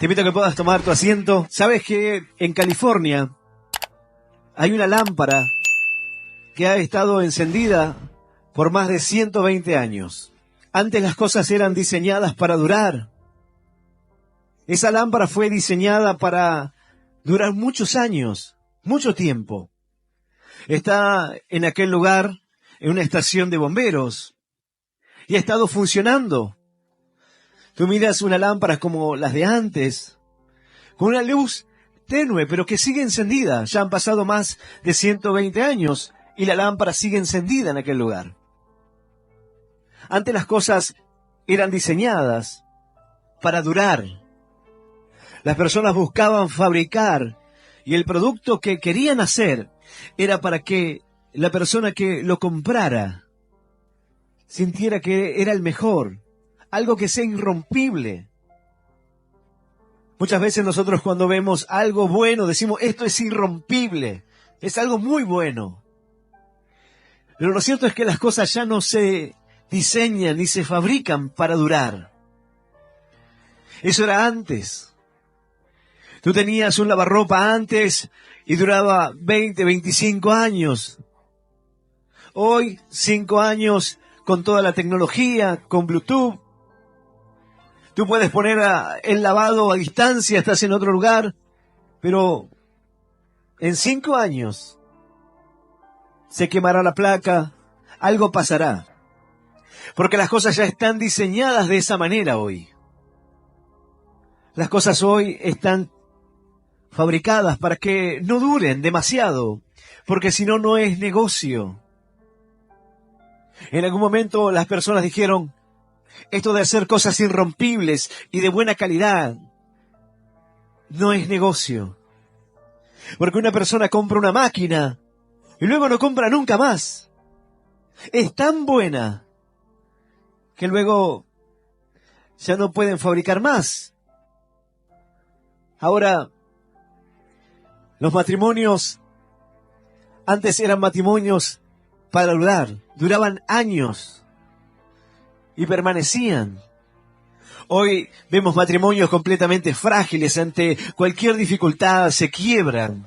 Te invito a que puedas tomar tu asiento. ¿Sabes que en California hay una lámpara que ha estado encendida por más de 120 años? Antes las cosas eran diseñadas para durar. Esa lámpara fue diseñada para durar muchos años, mucho tiempo. Está en aquel lugar, en una estación de bomberos, y ha estado funcionando. Tú miras una lámpara como las de antes, con una luz tenue, pero que sigue encendida. Ya han pasado más de 120 años y la lámpara sigue encendida en aquel lugar. Antes las cosas eran diseñadas para durar. Las personas buscaban fabricar y el producto que querían hacer era para que la persona que lo comprara sintiera que era el mejor, algo que sea irrompible. Muchas veces nosotros cuando vemos algo bueno decimos, esto es irrompible, es algo muy bueno. Pero lo cierto es que las cosas ya no se diseñan ni se fabrican para durar. Eso era antes. Tú tenías un lavarropa antes y duraba 20, 25 años. Hoy, 5 años con toda la tecnología, con Bluetooth. Tú puedes poner el lavado a distancia, estás en otro lugar, pero en 5 años se quemará la placa, algo pasará. Porque las cosas ya están diseñadas de esa manera hoy. Las cosas hoy están fabricadas para que no duren demasiado, porque si no, no es negocio. En algún momento las personas dijeron, esto de hacer cosas irrompibles y de buena calidad no es negocio. Porque una persona compra una máquina y luego no compra nunca más. Es tan buena que luego ya no pueden fabricar más. Ahora, los matrimonios antes eran matrimonios para durar, duraban años y permanecían. Hoy vemos matrimonios completamente frágiles, ante cualquier dificultad se quiebran.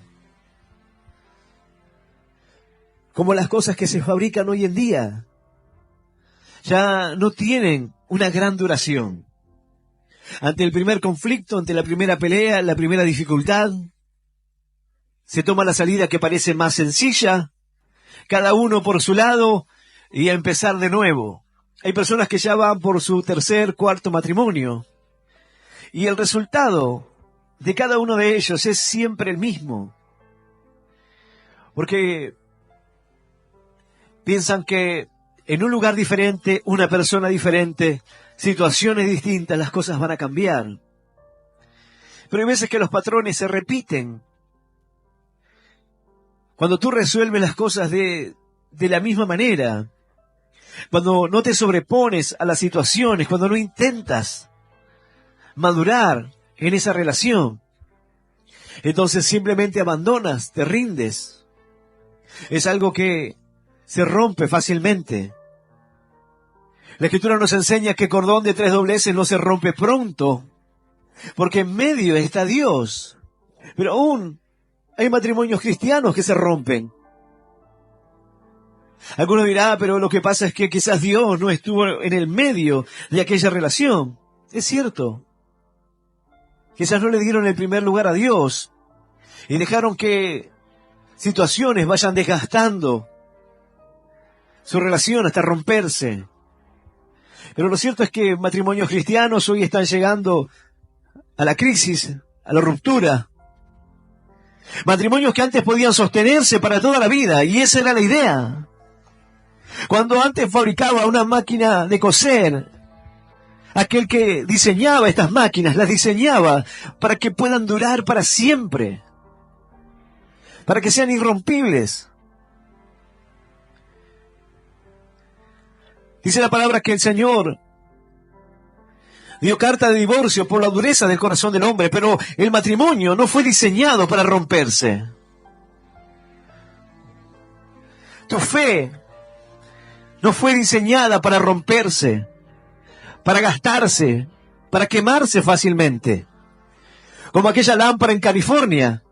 Como las cosas que se fabrican hoy en día, ya no tienen una gran duración. Ante el primer conflicto, ante la primera pelea, la primera dificultad, se toma la salida que parece más sencilla, cada uno por su lado y a empezar de nuevo. Hay personas que ya van por su tercer, cuarto matrimonio y el resultado de cada uno de ellos es siempre el mismo. Porque piensan que en un lugar diferente, una persona diferente, situaciones distintas, las cosas van a cambiar. Pero hay veces que los patrones se repiten. Cuando tú resuelves las cosas de la misma manera, cuando no te sobrepones a las situaciones, cuando no intentas madurar en esa relación, entonces simplemente abandonas, te rindes. Es algo que se rompe fácilmente. La Escritura nos enseña que cordón de 3 dobleces no se rompe pronto, porque en medio está Dios. Pero aún hay matrimonios cristianos que se rompen. Algunos dirán, pero lo que pasa es que quizás Dios no estuvo en el medio de aquella relación. Es cierto. Quizás no le dieron el primer lugar a Dios y dejaron que situaciones vayan desgastando su relación hasta romperse. Pero lo cierto es que matrimonios cristianos hoy están llegando a la crisis, a la ruptura. Matrimonios que antes podían sostenerse para toda la vida, y esa era la idea. Cuando antes fabricaba una máquina de coser, aquel que diseñaba estas máquinas, las diseñaba para que puedan durar para siempre, para que sean irrompibles. Dice la palabra que el Señor dio carta de divorcio por la dureza del corazón del hombre, pero el matrimonio no fue diseñado para romperse. Tu fe no fue diseñada para romperse, para gastarse, para quemarse fácilmente. Como aquella lámpara en California.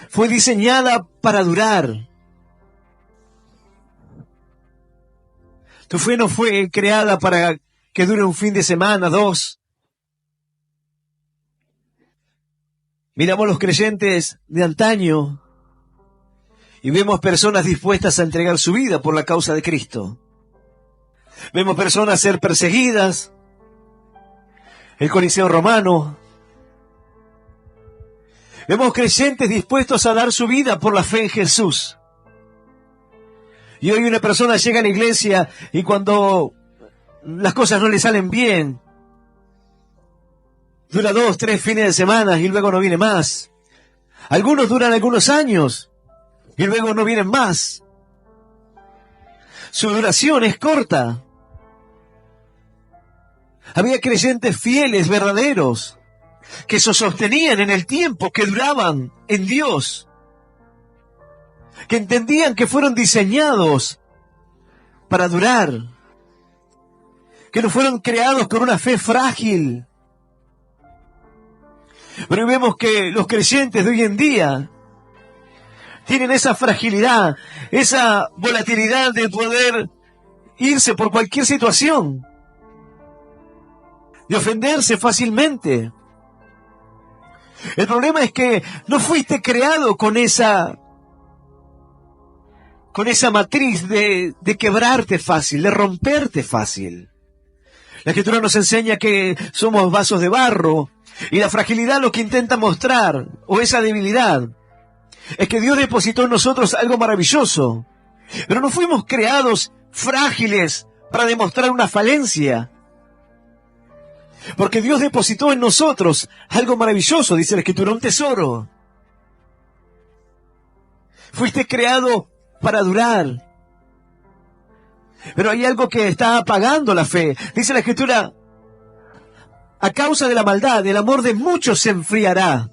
Fue diseñada para durar. Tu fe no fue creada para que dure un fin de semana, 2. Miramos los creyentes de antaño y vemos personas dispuestas a entregar su vida por la causa de Cristo. Vemos personas ser perseguidas. El Coliseo Romano. Vemos creyentes dispuestos a dar su vida por la fe en Jesús. Y hoy una persona llega a la iglesia y cuando las cosas no le salen bien, dura 2, 3 fines de semana y luego no viene más. Algunos duran algunos años y luego no vienen más. Su duración es corta. Había creyentes fieles, verdaderos, que se sostenían en el tiempo, que duraban en Dios, que entendían que fueron diseñados para durar, que no fueron creados con una fe frágil. Pero vemos que los creyentes de hoy en día tienen esa fragilidad, esa volatilidad de poder irse por cualquier situación, de ofenderse fácilmente. El problema es que no fuiste creado con esa matriz de quebrarte fácil, de romperte fácil. La Escritura nos enseña que somos vasos de barro y la fragilidad lo que intenta mostrar, o esa debilidad, es que Dios depositó en nosotros algo maravilloso. Pero no fuimos creados frágiles para demostrar una falencia. Porque Dios depositó en nosotros algo maravilloso, dice la Escritura, un tesoro. Fuiste creado para durar. Pero hay algo que está apagando la fe. Dice la Escritura, a causa de la maldad, el amor de muchos se enfriará.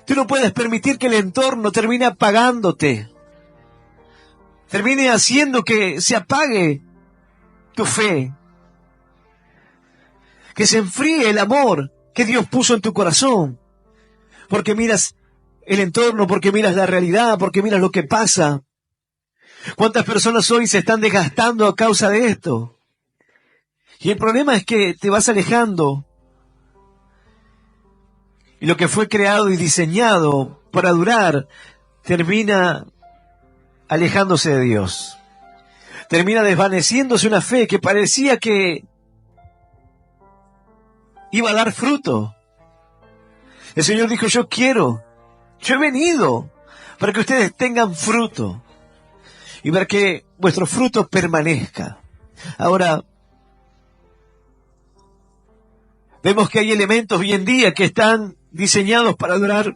Tú no puedes permitir que el entorno termine apagándote. Termine haciendo que se apague tu fe. Que se enfríe el amor que Dios puso en tu corazón. Porque miras el entorno, porque miras la realidad, porque miras lo que pasa. ¿Cuántas personas hoy se están desgastando a causa de esto? Y el problema es que te vas alejando. Y lo que fue creado y diseñado para durar, termina alejándose de Dios. Termina desvaneciéndose una fe que parecía que iba a dar fruto. El Señor dijo, yo he venido para que ustedes tengan fruto y para que vuestro fruto permanezca. Ahora, vemos que hay elementos hoy en día que están diseñados para durar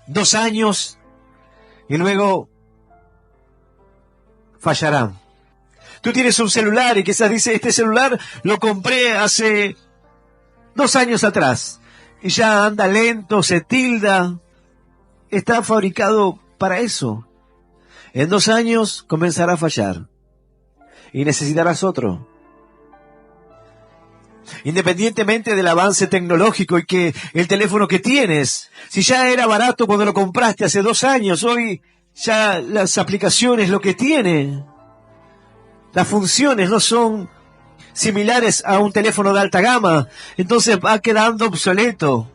2 años y luego fallarán. Tú tienes un celular y quizás dice, este celular lo compré hace 2 años atrás y ya anda lento, se tilda. Está fabricado para eso. En 2 años comenzará a fallar y necesitarás otro. Independientemente del avance tecnológico y que el teléfono que tienes, si ya era barato cuando lo compraste hace 2 años, hoy ya las aplicaciones, lo que tiene, las funciones no son similares a un teléfono de alta gama, entonces va quedando obsoleto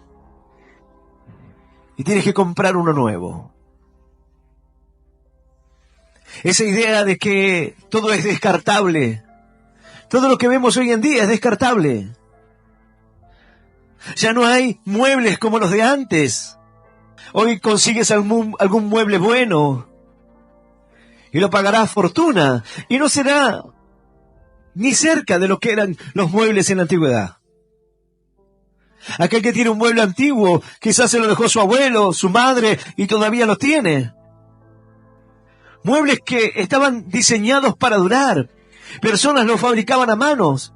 y tienes que comprar uno nuevo. Esa idea de que todo es descartable, todo lo que vemos hoy en día es descartable. Ya no hay muebles como los de antes. Hoy consigues algún mueble bueno y lo pagarás fortuna y no será ni cerca de lo que eran los muebles en la antigüedad. Aquel que tiene un mueble antiguo, quizás se lo dejó su abuelo, su madre, y todavía lo tiene. Muebles que estaban diseñados para durar. Personas los fabricaban a manos.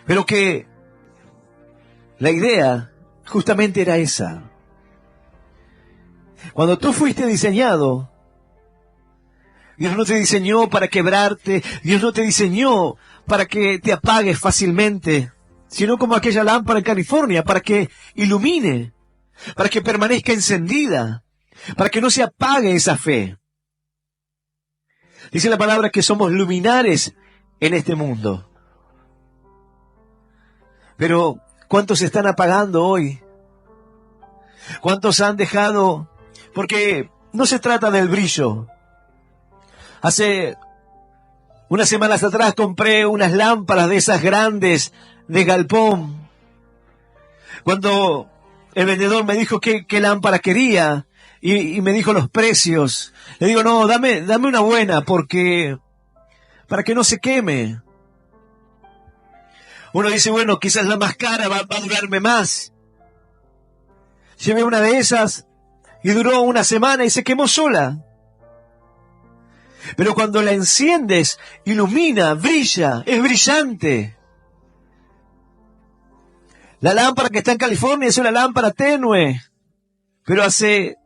Pero que la idea justamente era esa. Cuando tú fuiste diseñado, Dios no te diseñó para quebrarte, Dios no te diseñó para que te apagues fácilmente. sino como aquella lámpara en California, para que ilumine, para que permanezca encendida, para que no se apague esa fe. Dice la palabra que somos luminares en este mundo. Pero, ¿cuántos se están apagando hoy? ¿Cuántos han dejado? Porque no se trata del brillo. Hace unas semanas atrás compré unas lámparas de esas grandes de galpón. Cuando el vendedor me dijo qué lámpara quería y me dijo los precios, le digo, no, dame una buena para que no se queme. Uno dice, bueno, quizás la más cara va a durarme más. Llevé una de esas y duró una semana y se quemó sola. Pero cuando la enciendes, ilumina, brilla, es brillante. La lámpara que está en California es una lámpara tenue, pero hace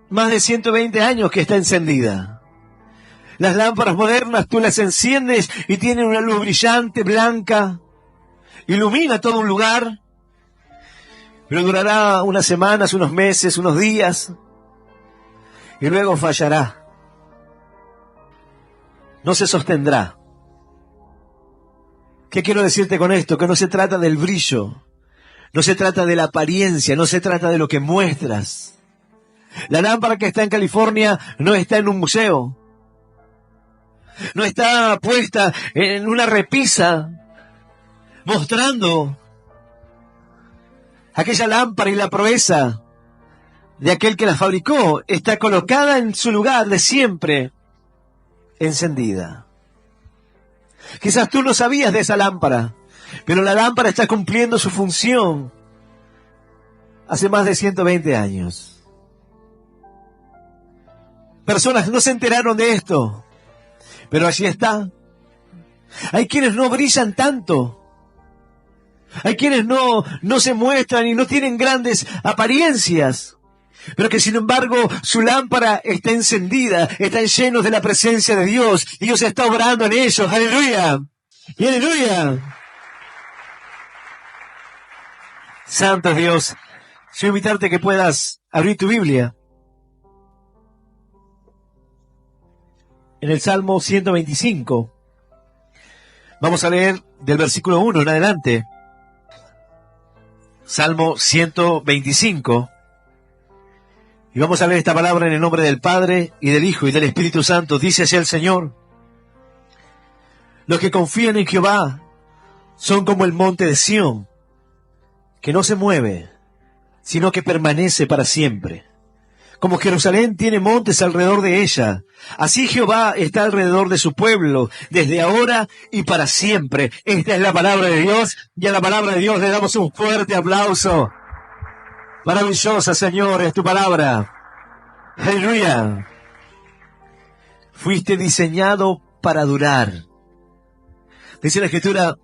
más de 120 años que está encendida. Las lámparas modernas tú las enciendes y tienen una luz brillante, blanca, ilumina todo un lugar, pero durará unas semanas, unos meses, unos días, y luego fallará. No se sostendrá. ¿Qué quiero decirte con esto? Que no se trata del brillo, no se trata de la apariencia, no se trata de lo que muestras. La lámpara que está en California no está en un museo, no está puesta en una repisa, mostrando aquella lámpara y la proeza de aquel que la fabricó. Está colocada en su lugar de siempre, encendida. Quizás tú no sabías de esa lámpara, pero la lámpara está cumpliendo su función hace más de 120 años. Personas no se enteraron de esto, pero allí está. Hay quienes no brillan tanto. Hay quienes no se muestran y no tienen grandes apariencias, pero que sin embargo su lámpara está encendida, están llenos de la presencia de Dios y Dios está obrando en ellos. ¡Aleluya! ¡Y aleluya! Santo Dios, quiero invitarte que puedas abrir tu Biblia en el Salmo 125. Vamos a leer del versículo 1 en adelante. Salmo 125. Y vamos a leer esta palabra en el nombre del Padre, y del Hijo, y del Espíritu Santo. Dice así el Señor: los que confían en Jehová son como el monte de Sión, que no se mueve, sino que permanece para siempre. Como Jerusalén tiene montes alrededor de ella, así Jehová está alrededor de su pueblo, desde ahora y para siempre. Esta es la palabra de Dios, y a la palabra de Dios le damos un fuerte aplauso. Maravillosa, Señor, es tu palabra. Aleluya. Fuiste diseñado para durar. Dice la Escritura: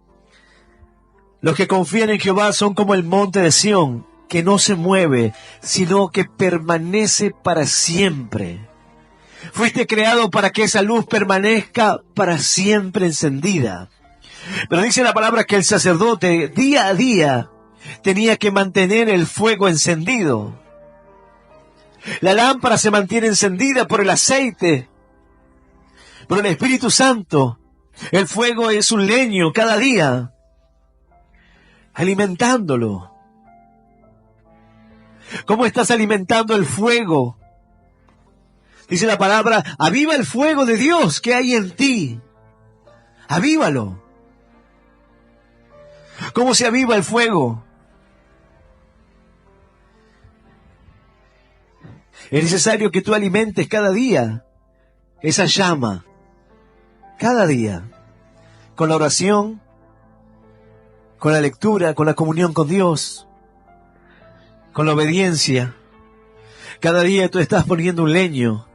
los que confían en Jehová son como el monte de Sión, que no se mueve, sino que permanece para siempre. Fuiste creado para que esa luz permanezca para siempre encendida. Pero dice la palabra que el sacerdote, día a día, tenía que mantener el fuego encendido. La lámpara se mantiene encendida por el aceite, por el Espíritu Santo. El fuego es un leño cada día, alimentándolo. ¿Cómo estás alimentando el fuego? Dice la palabra: aviva el fuego de Dios que hay en ti. Avívalo. ¿Cómo se aviva el fuego? Es necesario que tú alimentes cada día esa llama, cada día, con la oración, con la lectura, con la comunión con Dios, con la obediencia. Cada día tú estás poniendo un leño,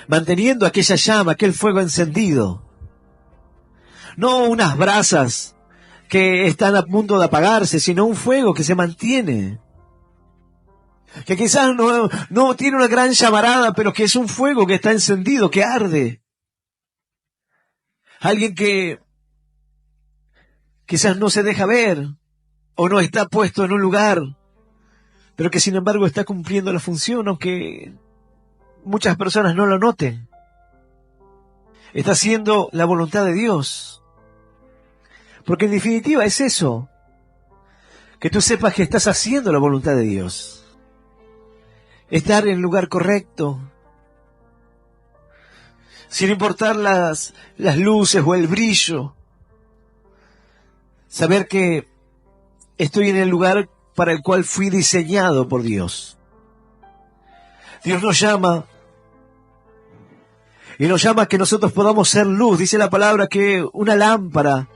manteniendo aquella llama, aquel fuego encendido. No unas brasas que están a punto de apagarse, sino un fuego que se mantiene. Que quizás no tiene una gran llamarada, pero que es un fuego que está encendido, que arde. Alguien que quizás no se deja ver, o no está puesto en un lugar, pero que sin embargo está cumpliendo la función, aunque muchas personas no lo noten. Está haciendo la voluntad de Dios. Porque en definitiva es eso, que tú sepas que estás haciendo la voluntad de Dios. Estar en el lugar correcto, sin importar las luces o el brillo. Saber que estoy en el lugar para el cual fui diseñado por Dios. Dios nos llama, y nos llama a que nosotros podamos ser luz. Dice la palabra que una lámpara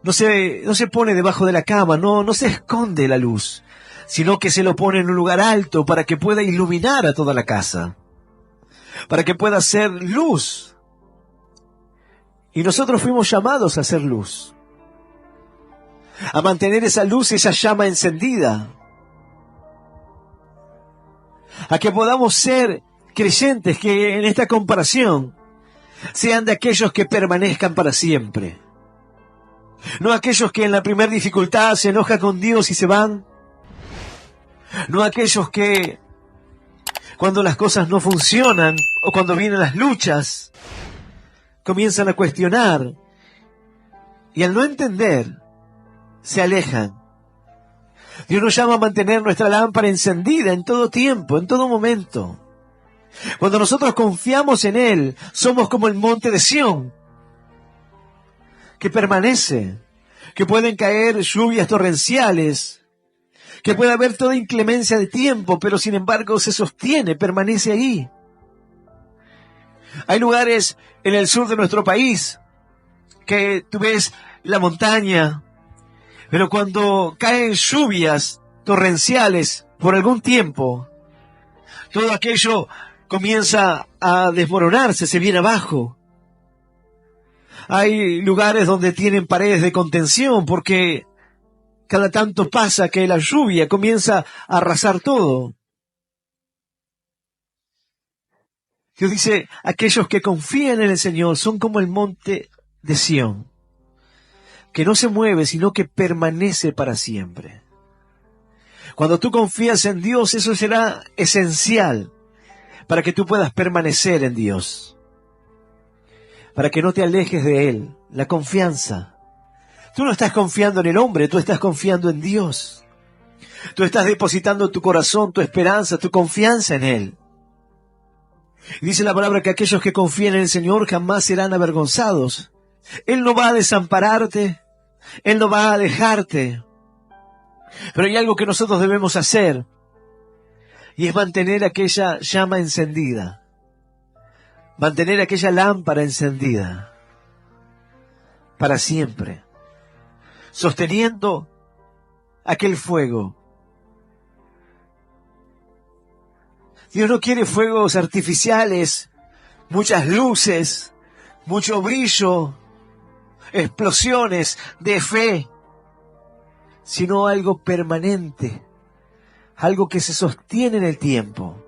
no se pone debajo de la cama, no se esconde la luz, sino que se lo pone en un lugar alto para que pueda iluminar a toda la casa, para que pueda ser luz. Y nosotros fuimos llamados a ser luz, a mantener esa luz, esa llama encendida, a que podamos ser creyentes que en esta comparación sean de aquellos que permanezcan para siempre. No aquellos que en la primera dificultad se enojan con Dios y se van. No aquellos que cuando las cosas no funcionan o cuando vienen las luchas comienzan a cuestionar y al no entender se alejan. Dios nos llama a mantener nuestra lámpara encendida en todo tiempo, en todo momento. Cuando nosotros confiamos en Él, somos como el monte de Sión, que permanece, que pueden caer lluvias torrenciales, que puede haber toda inclemencia de tiempo, pero sin embargo se sostiene, permanece ahí. Hay lugares en el sur de nuestro país que tú ves la montaña, pero cuando caen lluvias torrenciales por algún tiempo, todo aquello comienza a desmoronarse, se viene abajo. Hay lugares donde tienen paredes de contención porque cada tanto pasa que la lluvia comienza a arrasar todo. Dios dice, aquellos que confían en el Señor son como el monte de Sión, que no se mueve, sino que permanece para siempre. Cuando tú confías en Dios, eso será esencial para que tú puedas permanecer en Dios, para que no te alejes de Él. La confianza. Tú no estás confiando en el hombre, tú estás confiando en Dios. Tú estás depositando tu corazón, tu esperanza, tu confianza en Él. Y dice la palabra que aquellos que confían en el Señor jamás serán avergonzados. Él no va a desampararte, Él no va a dejarte. Pero hay algo que nosotros debemos hacer, y es mantener aquella llama encendida, mantener aquella lámpara encendida para siempre, sosteniendo aquel fuego. Dios no quiere fuegos artificiales, muchas luces, mucho brillo, explosiones de fe, sino algo permanente, algo que se sostiene en el tiempo.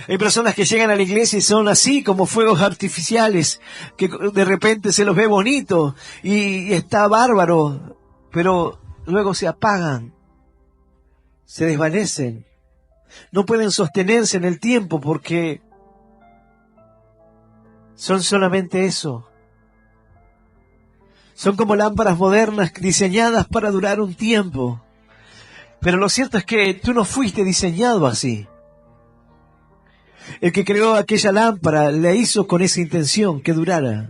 Hay personas que llegan a la iglesia y son así como fuegos artificiales, que de repente se los ve bonito y está bárbaro, pero luego se apagan, se desvanecen. No pueden sostenerse en el tiempo porque son solamente eso. Son como lámparas modernas diseñadas para durar un tiempo. Pero lo cierto es que tú no fuiste diseñado así. El que creó aquella lámpara la hizo con esa intención, que durara.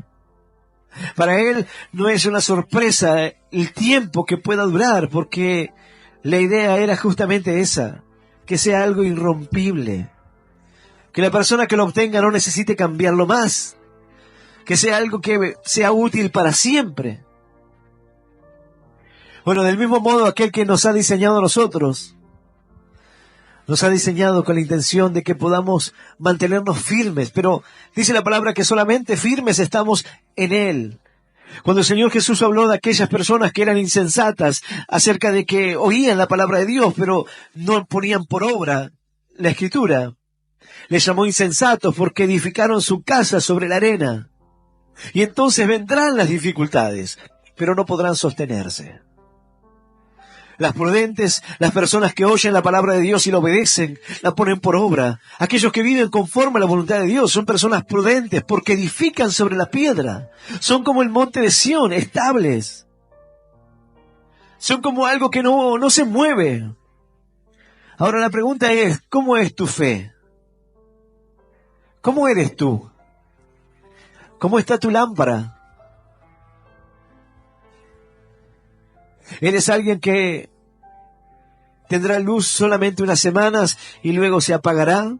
Para Él no es una sorpresa el tiempo que pueda durar, porque la idea era justamente esa, que sea algo irrompible, que la persona que lo obtenga no necesite cambiarlo más, que sea algo que sea útil para siempre. Bueno, del mismo modo, aquel que nos ha diseñado a nosotros, nos ha diseñado con la intención de que podamos mantenernos firmes, pero dice la palabra que solamente firmes estamos en Él. Cuando el Señor Jesús habló de aquellas personas que eran insensatas acerca de que oían la palabra de Dios, pero no ponían por obra la Escritura, les llamó insensatos porque edificaron su casa sobre la arena. Y entonces vendrán las dificultades, pero no podrán sostenerse. Las prudentes, las personas que oyen la palabra de Dios y la obedecen, la ponen por obra. Aquellos que viven conforme a la voluntad de Dios son personas prudentes porque edifican sobre la piedra. Son como el monte de Sión, estables. Son como algo que no se mueve. Ahora la pregunta es, ¿cómo es tu fe? ¿Cómo eres tú? ¿Cómo está tu lámpara? ¿Eres alguien que tendrá luz solamente unas semanas y luego se apagará?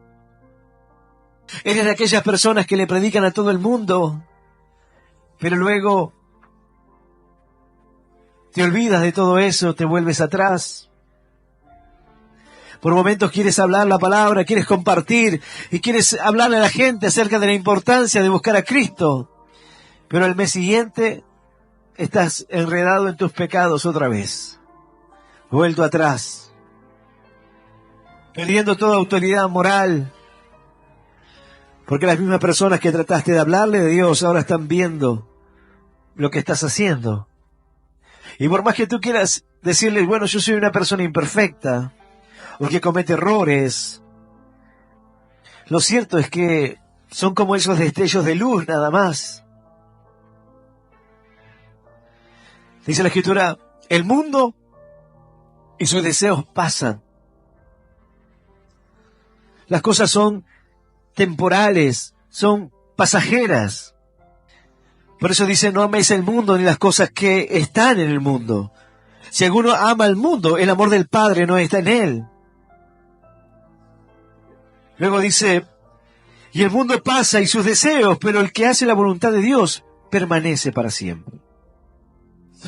¿Eres de aquellas personas que le predican a todo el mundo, pero luego te olvidas de todo eso, te vuelves atrás? Por momentos quieres hablar la palabra, quieres compartir y quieres hablarle a la gente acerca de la importancia de buscar a Cristo, pero al mes siguiente estás enredado en tus pecados otra vez, vuelto atrás, perdiendo toda autoridad moral, porque las mismas personas que trataste de hablarle de Dios ahora están viendo lo que estás haciendo. Y por más que tú quieras decirles, bueno, yo soy una persona imperfecta, o que comete errores, lo cierto es que son como esos destellos de luz nada más. Dice la Escritura, el mundo y sus deseos pasan. Las cosas son temporales, son pasajeras. Por eso dice, no améis el mundo ni las cosas que están en el mundo. Si alguno ama al mundo, el amor del Padre no está en él. Luego dice, y el mundo pasa y sus deseos, pero el que hace la voluntad de Dios permanece para siempre.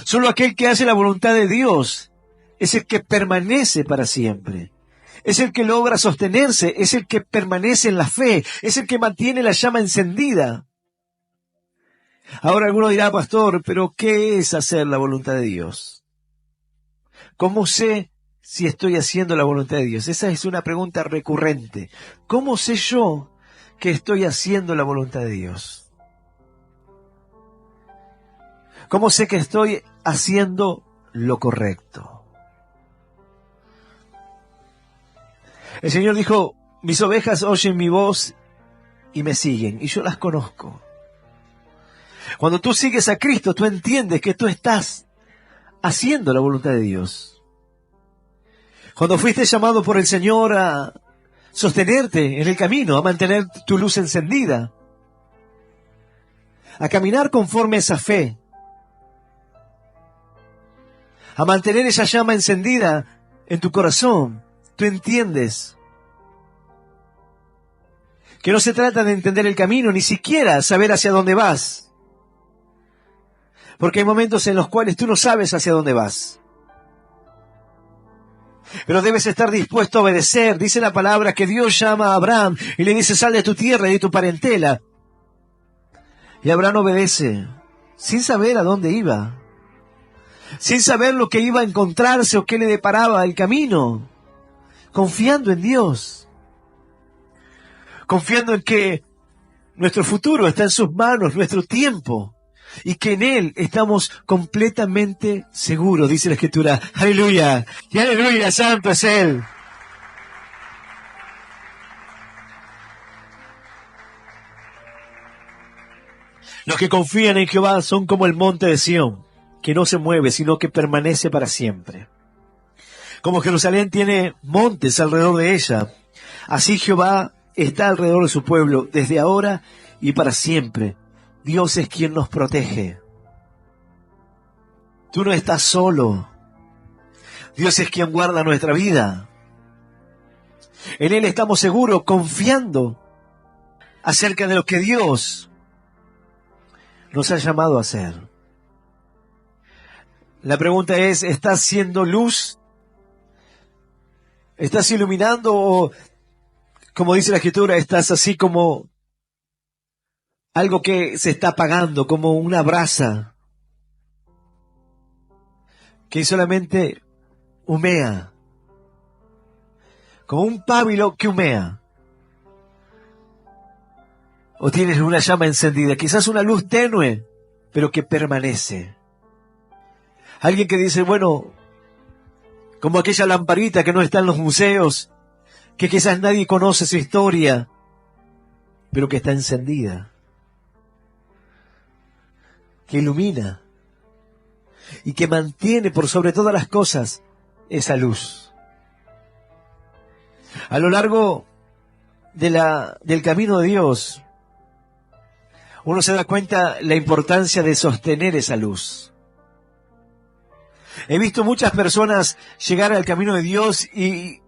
Solo aquel que hace la voluntad de Dios es el que permanece para siempre. Es el que logra sostenerse, es el que permanece en la fe, es el que mantiene la llama encendida. Ahora alguno dirá, pastor, pero ¿qué es hacer la voluntad de Dios? ¿Cómo sé si estoy haciendo la voluntad de Dios? Esa es una pregunta recurrente. ¿Cómo sé yo que estoy haciendo la voluntad de Dios? ¿Cómo sé que estoy haciendo lo correcto? El Señor dijo, mis ovejas oyen mi voz y me siguen, y yo las conozco. Cuando tú sigues a Cristo, tú entiendes que tú estás haciendo la voluntad de Dios. Cuando fuiste llamado por el Señor a sostenerte en el camino, a mantener tu luz encendida, a caminar conforme a esa fe, a mantener esa llama encendida en tu corazón, tú entiendes que no se trata de entender el camino, ni siquiera saber hacia dónde vas. Porque hay momentos en los cuales tú no sabes hacia dónde vas. Pero debes estar dispuesto a obedecer. Dice la palabra que Dios llama a Abraham y le dice, sal de tu tierra y de tu parentela. Y Abraham obedece, sin saber a dónde iba. Sin saber lo que iba a encontrarse o qué le deparaba el camino. Confiando en Dios. Confiando en que nuestro futuro está en sus manos, nuestro tiempo. Y que en Él estamos completamente seguros, dice la Escritura. ¡Aleluya! ¡Y aleluya! ¡Santo es Él! Los que confían en Jehová son como el monte de Sión, que no se mueve, sino que permanece para siempre. Como Jerusalén tiene montes alrededor de ella, así Jehová está alrededor de su pueblo, desde ahora y para siempre. Dios es quien nos protege. Tú no estás solo. Dios es quien guarda nuestra vida. En Él estamos seguros, confiando acerca de lo que Dios nos ha llamado a hacer. La pregunta es, ¿estás siendo luz? ¿Estás iluminando o, como dice la Escritura, estás así como algo que se está apagando, como una brasa que solamente humea, como un pábilo que humea? ¿O tienes una llama encendida? Quizás una luz tenue, pero que permanece. Alguien que dice, bueno, como aquella lamparita que no está en los museos, que quizás nadie conoce su historia, pero que está encendida, que ilumina y que mantiene por sobre todas las cosas esa luz. A lo largo del camino de Dios, uno se da cuenta la importancia de sostener esa luz. He visto muchas personas llegar al camino de Dios y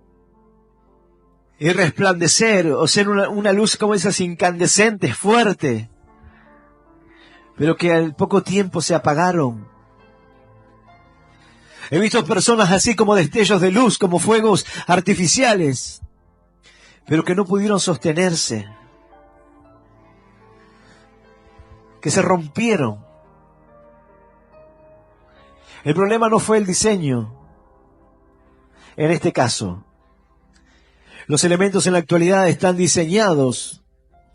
resplandecer, o ser una luz como esas incandescentes, fuerte, pero que al poco tiempo se apagaron. He visto personas así como destellos de luz, como fuegos artificiales, pero que no pudieron sostenerse, que se rompieron. El problema no fue el diseño, en este caso. Los elementos en la actualidad están diseñados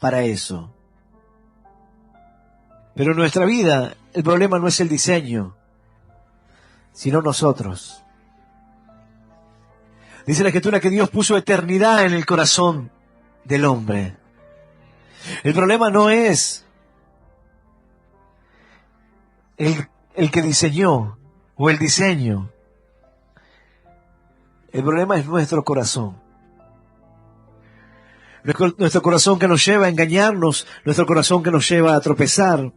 para eso. Pero en nuestra vida, el problema no es el diseño, sino nosotros. Dice la Escritura que Dios puso eternidad en el corazón del hombre. El problema no es el que diseñó o el diseño. El problema es nuestro corazón. Nuestro corazón que nos lleva a engañarnos, nuestro corazón que nos lleva a tropezar,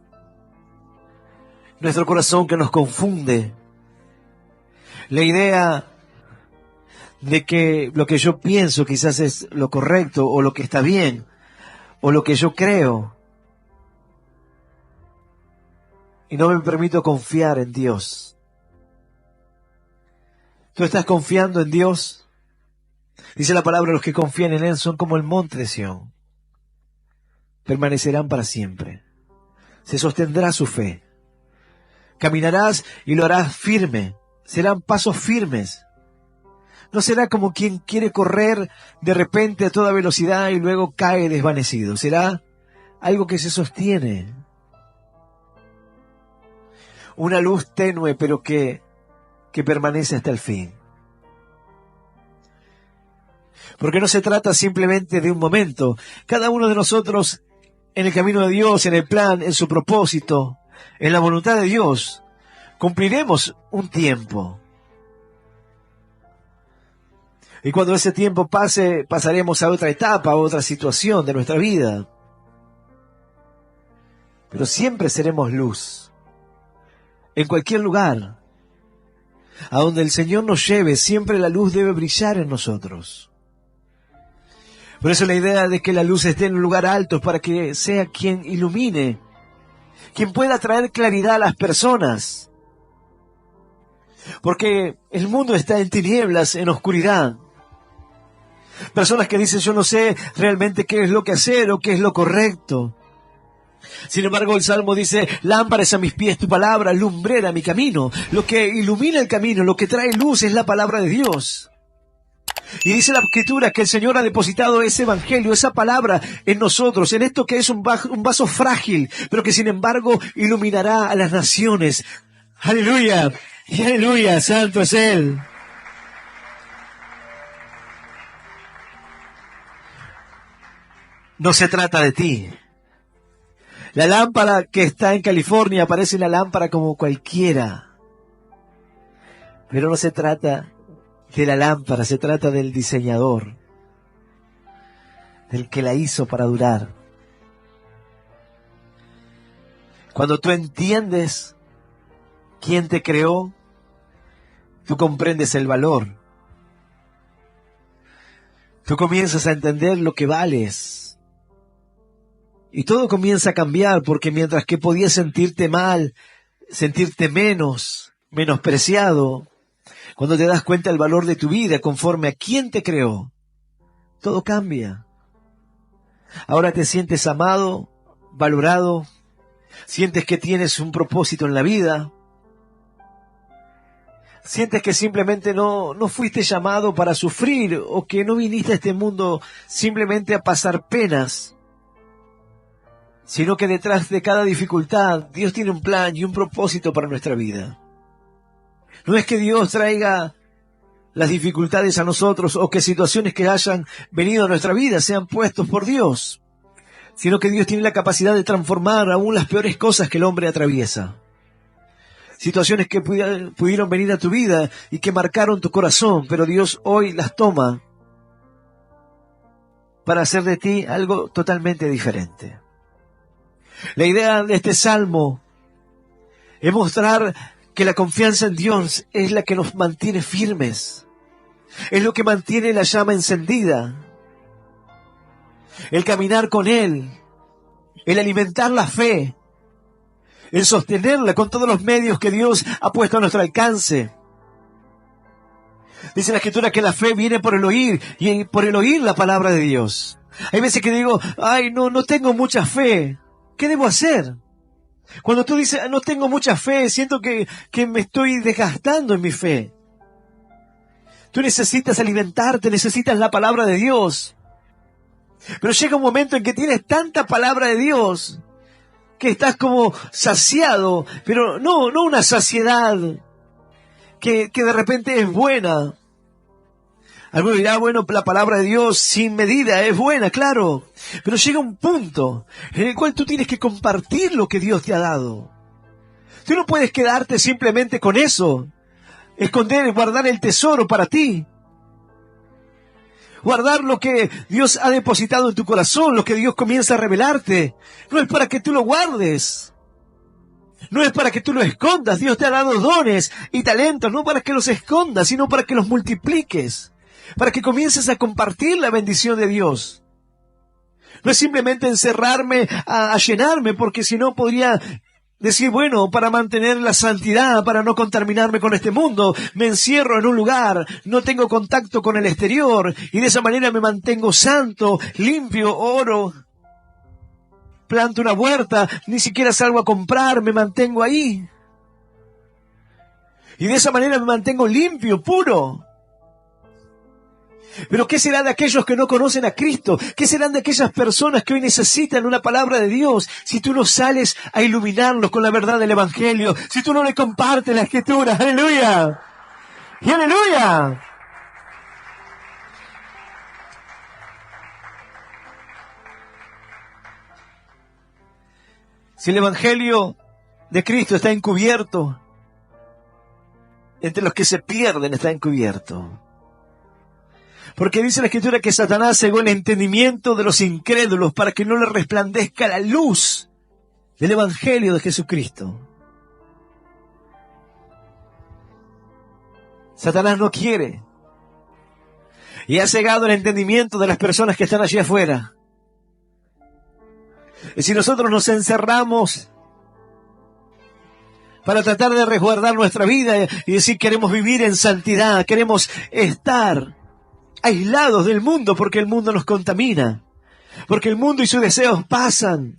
nuestro corazón que nos confunde. La idea de que lo que yo pienso quizás es lo correcto o lo que está bien o lo que yo creo. Y no me permito confiar en Dios. ¿Tú estás confiando en Dios? Dice la palabra, los que confían en Él son como el monte de Sión. Permanecerán para siempre. Se sostendrá su fe. Caminarás y lo harás firme. Serán pasos firmes. No será como quien quiere correr de repente a toda velocidad y luego cae desvanecido. Será algo que se sostiene. Una luz tenue, pero que permanece hasta el fin. Porque no se trata simplemente de un momento. Cada uno de nosotros, en el camino de Dios, en el plan, en su propósito, en la voluntad de Dios, cumpliremos un tiempo. Y cuando ese tiempo pase, pasaremos a otra etapa, a otra situación de nuestra vida. Pero siempre seremos luz. En cualquier lugar, a donde el Señor nos lleve, siempre la luz debe brillar en nosotros. Por eso la idea de que la luz esté en un lugar alto, para que sea quien ilumine, quien pueda traer claridad a las personas. Porque el mundo está en tinieblas, en oscuridad. Personas que dicen, yo no sé realmente qué es lo que hacer o qué es lo correcto. Sin embargo, el Salmo dice, lámpara es a mis pies tu palabra, lumbrera mi camino. Lo que ilumina el camino, lo que trae luz es la palabra de Dios. Y dice la Escritura que el Señor ha depositado ese evangelio, esa palabra en nosotros, en esto que es un vaso frágil, pero que sin embargo iluminará a las naciones. ¡Aleluya! Y ¡aleluya! ¡Santo es Él! No se trata de ti. La lámpara que está en California parece una lámpara como cualquiera. Pero no se trata de la lámpara, se trata del diseñador, del que la hizo para durar. Cuando tú entiendes quién te creó, tú comprendes el valor. Tú comienzas a entender lo que vales. Y todo comienza a cambiar, porque mientras que podías sentirte mal, sentirte menospreciado, cuando te das cuenta del valor de tu vida conforme a quién te creó, todo cambia. Ahora te sientes amado, valorado, sientes que tienes un propósito en la vida, sientes que simplemente no fuiste llamado para sufrir o que no viniste a este mundo simplemente a pasar penas, sino que detrás de cada dificultad Dios tiene un plan y un propósito para nuestra vida. No es que Dios traiga las dificultades a nosotros o que situaciones que hayan venido a nuestra vida sean puestos por Dios, sino que Dios tiene la capacidad de transformar aún las peores cosas que el hombre atraviesa. Situaciones que pudieron venir a tu vida y que marcaron tu corazón, pero Dios hoy las toma para hacer de ti algo totalmente diferente. La idea de este salmo es mostrar que la confianza en Dios es la que nos mantiene firmes. Es lo que mantiene la llama encendida. El caminar con Él, el alimentar la fe, el sostenerla con todos los medios que Dios ha puesto a nuestro alcance. Dice la Escritura que la fe viene por el oír, y por el oír la palabra de Dios. Hay veces que digo, no tengo mucha fe. ¿Qué debo hacer? Cuando tú dices, no tengo mucha fe, siento que me estoy desgastando en mi fe. Tú necesitas alimentarte, necesitas la palabra de Dios. Pero llega un momento en que tienes tanta palabra de Dios que estás como saciado, pero no una saciedad que de repente es buena. Alguno dirá, bueno, la palabra de Dios sin medida es buena, claro, pero llega un punto en el cual tú tienes que compartir lo que Dios te ha dado. Tú no puedes quedarte simplemente con eso, esconder, guardar el tesoro para ti. Guardar lo que Dios ha depositado en tu corazón, lo que Dios comienza a revelarte. No es para que tú lo guardes. No es para que tú lo escondas. Dios te ha dado dones y talentos, no para que los escondas, sino para que los multipliques. Para que comiences a compartir la bendición de Dios. No es simplemente encerrarme a llenarme, porque si no podría decir, bueno, para mantener la santidad, para no contaminarme con este mundo, me encierro en un lugar, no tengo contacto con el exterior, y de esa manera me mantengo santo, limpio, oro. Planto una huerta, ni siquiera salgo a comprar, me mantengo ahí. Y de esa manera me mantengo limpio, puro. Pero ¿qué será de aquellos que no conocen a Cristo? ¿Qué serán de aquellas personas que hoy necesitan una palabra de Dios? Si tú no sales a iluminarlos con la verdad del Evangelio, si tú no le compartes la Escritura, ¡aleluya! ¡Y aleluya! Si el Evangelio de Cristo está encubierto, entre los que se pierden está encubierto. Porque dice la Escritura que Satanás cegó el entendimiento de los incrédulos para que no le resplandezca la luz del Evangelio de Jesucristo. Satanás no quiere. Y ha cegado el entendimiento de las personas que están allí afuera. Y si nosotros nos encerramos para tratar de resguardar nuestra vida y decir queremos vivir en santidad, queremos estar aislados del mundo porque el mundo nos contamina, porque el mundo y sus deseos pasan,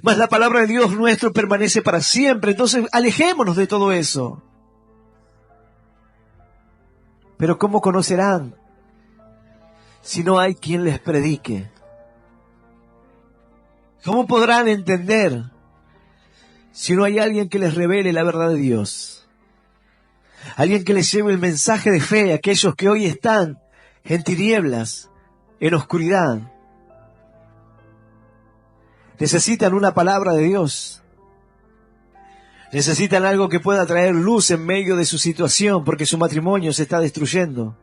mas la palabra de Dios nuestro permanece para siempre. Entonces alejémonos de todo eso. Pero ¿cómo conocerán si no hay quien les predique? ¿Cómo podrán entender si no hay alguien que les revele la verdad de Dios? Alguien que les lleve el mensaje de fe a aquellos que hoy están en tinieblas, en oscuridad. Necesitan una palabra de Dios. Necesitan algo que pueda traer luz en medio de su situación, porque su matrimonio se está destruyendo.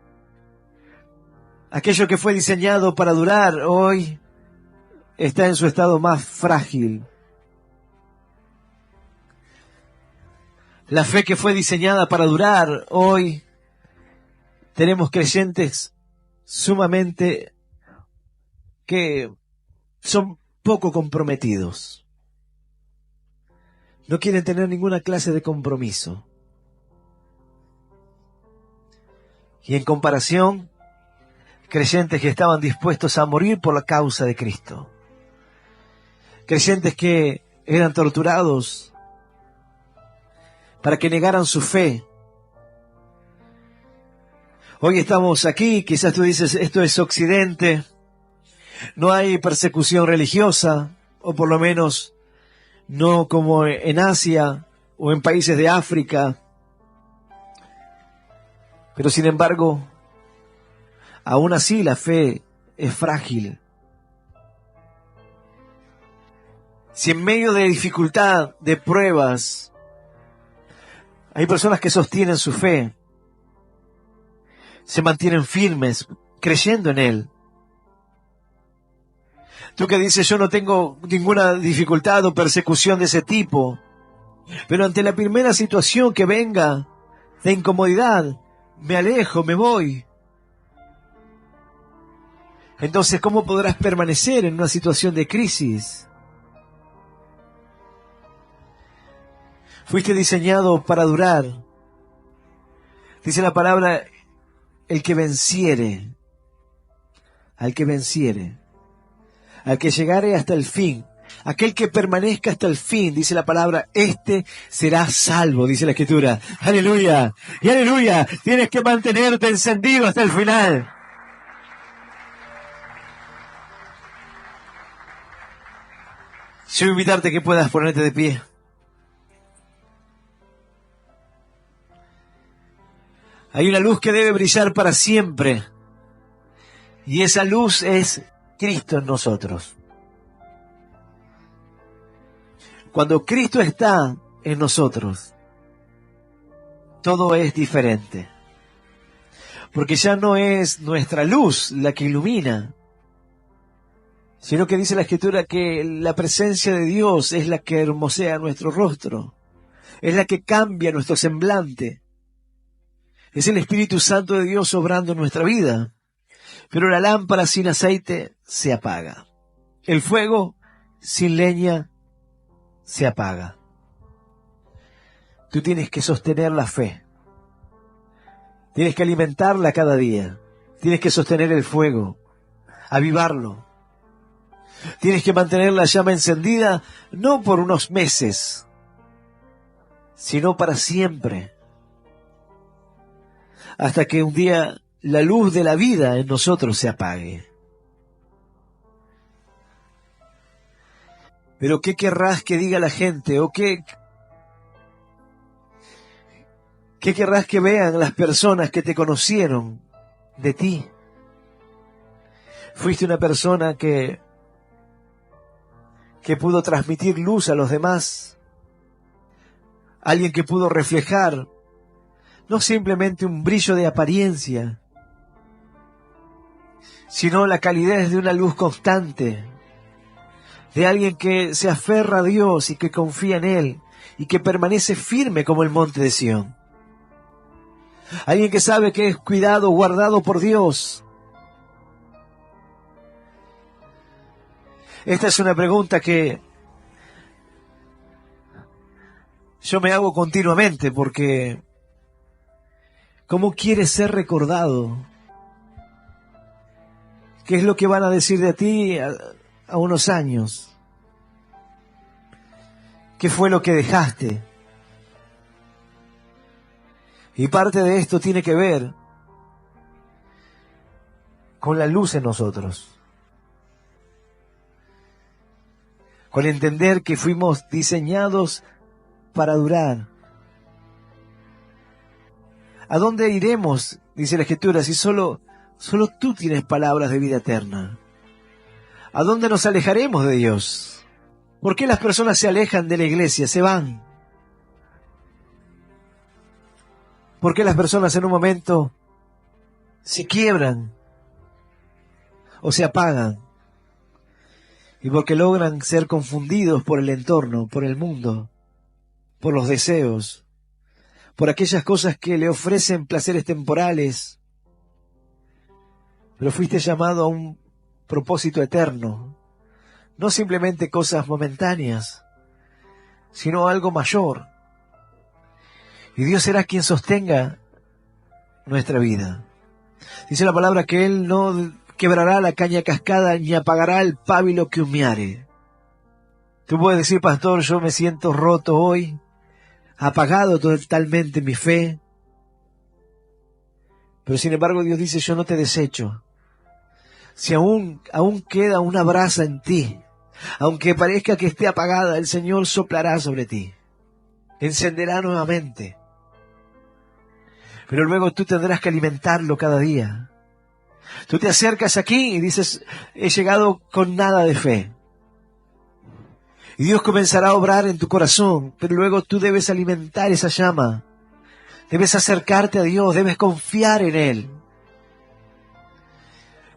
Aquello que fue diseñado para durar, hoy está en su estado más frágil. La fe que fue diseñada para durar, hoy tenemos creyentes sumamente que son poco comprometidos. No quieren tener ninguna clase de compromiso. Y en comparación, creyentes que estaban dispuestos a morir por la causa de Cristo. Creyentes que eran torturados para que negaran su fe. Hoy estamos aquí, quizás tú dices, esto es Occidente, no hay persecución religiosa, o por lo menos no como en Asia o en países de África. Pero sin embargo, aún así la fe es frágil. Si en medio de dificultad, de pruebas, hay personas que sostienen su fe, se mantienen firmes, creyendo en Él. Tú que dices, yo no tengo ninguna dificultad o persecución de ese tipo, pero ante la primera situación que venga de incomodidad, me alejo, me voy. Entonces, ¿cómo podrás permanecer en una situación de crisis? Fuiste diseñado para durar. Dice la palabra, el que venciere, al que venciere, al que llegare hasta el fin, aquel que permanezca hasta el fin, dice la palabra, este será salvo, dice la Escritura. Aleluya, y aleluya, tienes que mantenerte encendido hasta el final. Yo voy a invitarte a que puedas ponerte de pie. Hay una luz que debe brillar para siempre. Y esa luz es Cristo en nosotros. Cuando Cristo está en nosotros, todo es diferente. Porque ya no es nuestra luz la que ilumina, sino que dice la Escritura que la presencia de Dios es la que hermosea nuestro rostro, es la que cambia nuestro semblante. Es el Espíritu Santo de Dios obrando en nuestra vida. Pero la lámpara sin aceite se apaga. El fuego sin leña se apaga. Tú tienes que sostener la fe. Tienes que alimentarla cada día. Tienes que sostener el fuego, avivarlo. Tienes que mantener la llama encendida no por unos meses, sino para siempre. Hasta que un día la luz de la vida en nosotros se apague. Pero ¿qué querrás que diga la gente? ¿O qué querrás que vean las personas que te conocieron de ti? Fuiste una persona que pudo transmitir luz a los demás. Alguien que pudo reflejar no simplemente un brillo de apariencia, sino la calidez de una luz constante, de alguien que se aferra a Dios y que confía en Él, y que permanece firme como el monte de Sión. Alguien que sabe que es cuidado, guardado por Dios. Esta es una pregunta que yo me hago continuamente, porque ¿cómo quieres ser recordado? ¿Qué es lo que van a decir de ti a unos años? ¿Qué fue lo que dejaste? Y parte de esto tiene que ver con la luz en nosotros. Con entender que fuimos diseñados para durar. ¿A dónde iremos? Dice la Escritura, si solo tú tienes palabras de vida eterna. ¿A dónde nos alejaremos de Dios? ¿Por qué las personas se alejan de la iglesia, se van? ¿Por qué las personas en un momento se quiebran o se apagan? Y porque logran ser confundidos por el entorno, por el mundo, por los deseos, por aquellas cosas que le ofrecen placeres temporales. Pero fuiste llamado a un propósito eterno, no simplemente cosas momentáneas, sino algo mayor. Y Dios será quien sostenga nuestra vida. Dice la palabra que Él no quebrará la caña cascada ni apagará el pábilo que humeare. Tú puedes decir, pastor, yo me siento roto hoy, apagado totalmente mi fe. Pero sin embargo Dios dice, yo no te desecho. Si aún queda una brasa en ti, aunque parezca que esté apagada, el Señor soplará sobre ti, encenderá nuevamente. pero luego tú tendrás que alimentarlo cada día. Tú te acercas aquí y dices, he llegado con nada de fe. Y Dios comenzará a obrar en tu corazón, pero luego tú debes alimentar esa llama. Debes acercarte a Dios, debes confiar en Él.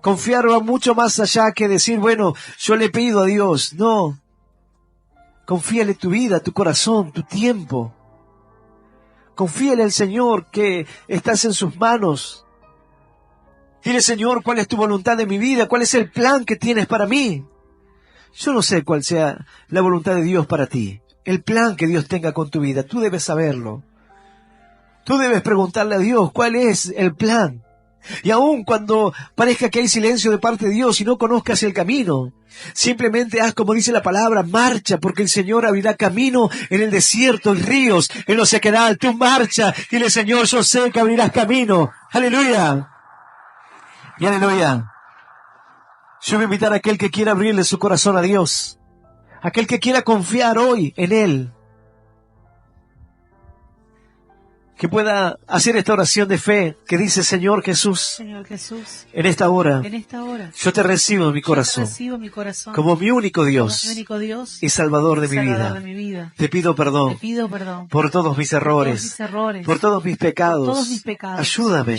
Confiar va mucho más allá que decir, bueno, yo le pido a Dios. No. Confíale tu vida, tu corazón, tu tiempo. Confíale al Señor que estás en sus manos. Dile, Señor, ¿cuál es tu voluntad de mi vida? ¿Cuál es el plan que tienes para mí? Yo no sé cuál sea la voluntad de Dios para ti. El plan que Dios tenga con tu vida, tú debes saberlo. Tú debes preguntarle a Dios cuál es el plan. Y aun cuando parezca que hay silencio de parte de Dios y no conozcas el camino, simplemente haz como dice la palabra, marcha, porque el Señor abrirá camino en el desierto, en ríos, en lo sequedal. Tú marcha, dile, Señor, yo sé que abrirás camino. Aleluya. Y aleluya. Yo voy a invitar a aquel que quiera abrirle su corazón a Dios, aquel que quiera confiar hoy en Él, que pueda hacer esta oración de fe que dice, Señor Jesús, en esta hora, yo te recibo en mi corazón, como mi único Dios, y Salvador de mi vida. Te pido perdón por todos mis errores, por todos mis pecados. Ayúdame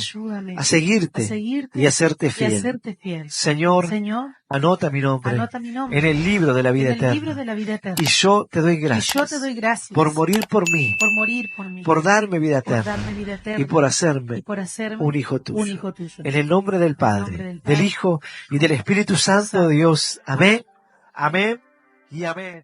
a seguirte y a serte fiel. Señor, anota mi nombre en el libro de la vida eterna. Y yo te doy gracias por morir por mí, por darme vida eterna y por hacerme un hijo tuyo. En el nombre del Padre, del Hijo y del Espíritu Santo de Dios. Amén, amén y amén.